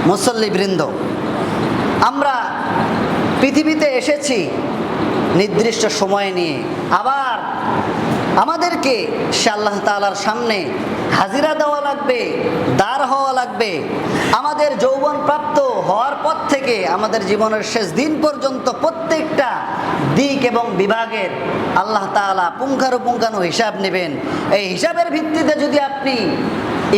মুসল্লিবৃন্দ, আমরা পৃথিবীতে এসেছি নির্দিষ্ট সময় নিয়ে, আবার আমাদেরকে সে আল্লাহ তাআলার সামনে হাজিরা দেওয়া লাগবে, দাঁড় হওয়া লাগবে। আমাদের যৌবন প্রাপ্ত হওয়ার পর থেকে আমাদের জীবনের শেষ দিন পর্যন্ত প্রত্যেকটা দিক এবং বিভাগের আল্লাহ তাআলা পুঙ্খানুপুঙ্খানু হিসাব নেবেন। এই হিসাবের ভিত্তিতে যদি আপনি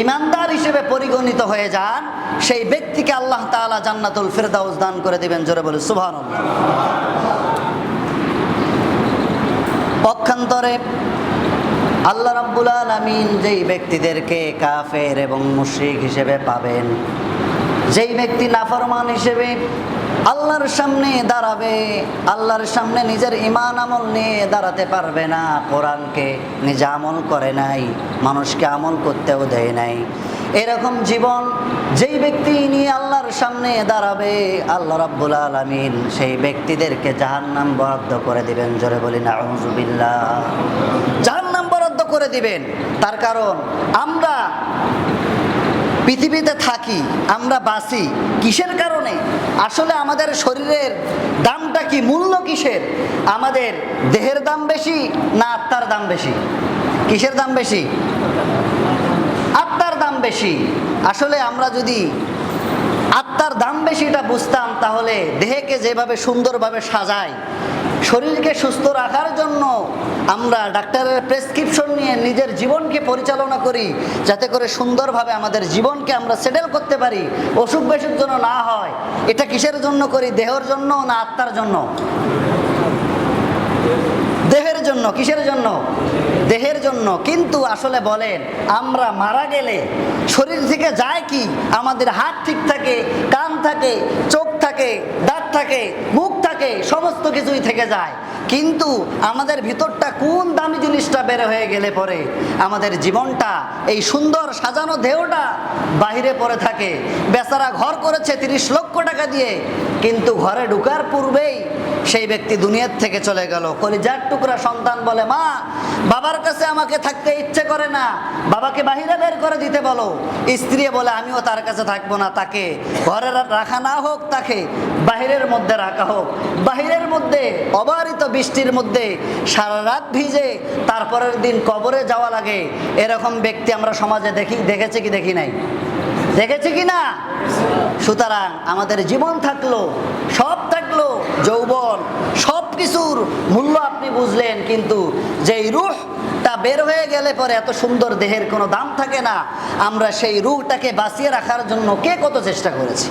ইমানদার হিসেবে পরিগণিত হয়ে যান, সেই ব্যক্তিকে আল্লাহ তাআলা জান্নাতুল ফিরদাউস দান করে দিবেন। জোরে বলে সুবহানাল্লাহ। পক্ষান্তরে আল্লাহ রাব্বুল আলামিন যেই ব্যক্তিদেরকে কাফের এবং মুশরিক হিসেবে পাবেন, যেই ব্যক্তি নাফরমান হিসেবে আল্লাহর সামনে দাঁড়াবে, আল্লাহর সামনে নিজের ঈমান আমল নিয়ে দাঁড়াতে পারবে না, কোরআনকে নিজে আমল করে নাই, মানুষকে আমল করতেও দেয় নাই, এরকম জীবন যেই ব্যক্তি নিয়ে আল্লাহর সামনে দাঁড়াবে, আল্লাহ রাব্বুল আলামিন সেই ব্যক্তিদেরকে জাহান্নাম বরাদ্দ করে দিবেন। জোরে বলি নাউযুবিল্লাহ। জাহান্নাম বরাদ্দ করে দিবেন। তার কারণ আমরা পৃথিবীতে থাকি, আমরা বাঁচি কিসের কারণে? আসলে আমাদের শরীরের দামটা কি, মূল্য কিসের? আমাদের দেহের দাম বেশি না আত্মার দাম বেশি? কিসের দাম বেশি? আত্মার দাম বেশি। আসলে আমরা যদি আত্মার দাম বেশিটা বুঝতাম, তাহলে দেহকে যেভাবে সুন্দরভাবে সাজাই, শরীরকে সুস্থ রাখার জন্য আমরা ডাক্তারের প্রেসক্রিপশন নিয়ে নিজের জীবনকে পরিচালনা করি, যাতে করে সুন্দরভাবে আমাদের জীবনকে আমরা সেটেল করতে পারি, অসুখ বিসুখ জন্য না হয়। এটা কিসের জন্য করি? দেহের জন্য না আত্মার জন্য? দেহের জন্য। কিসের জন্য? দেহের জন্য। কিন্তু আসলে বলেন, আমরা মারা গেলে শরীর থেকে যায় কি? আমাদের হাত ঠিক থাকে, কান থাকে, চোখ থাকে, দাঁত থাকে, মুখ থাকে, সমস্ত কিছুই থেকে যায়। কিন্তু আমাদের ভিতরটা কোন দামি জিনিসটা বের হয়ে গেলে পরে আমাদের জীবনটা, এই সুন্দর সাজানো দেহটা বাহিরে পড়ে থাকে। বেচারা ঘর করেছে 30 লক্ষ টাকা দিয়ে, কিন্তু ঘরে ঢুকার পূর্বেই সেই ব্যক্তি দুনিয়ার থেকে চলে গেল। কলিজার টুকরা সন্তান বলে, মা, বাবার কাছে আমাকে থাকতে ইচ্ছে করে না, বাবাকে বাহিরে বের করে দিতে বলো। স্ত্রী বলে, আমিও তার কাছে থাকবো না, তাকে ঘরে রাখা না হোক, তাকে বাহিরের মধ্যে রাখা হোক। বাহিরের মধ্যে অবারিত বৃষ্টির মধ্যে সারা রাত ভিজে তারপরের দিন কবরে যাওয়া লাগে। এরকম ব্যক্তি আমরা সমাজে দেখেছি কি দেখি নাই? দেখেছি কি না? সুতরাং আমাদের জীবন থাকলো, সব থাকলো, যৌবন, সব কিছুর মূল্য আপনি বুঝলেন, কিন্তু যেই রূহটা বের হয়ে গেলে পরে এত সুন্দর দেহের কোনো দাম থাকে না। আমরা সেই রূহটাকে বাঁচিয়ে রাখার জন্য কে কত চেষ্টা করেছি।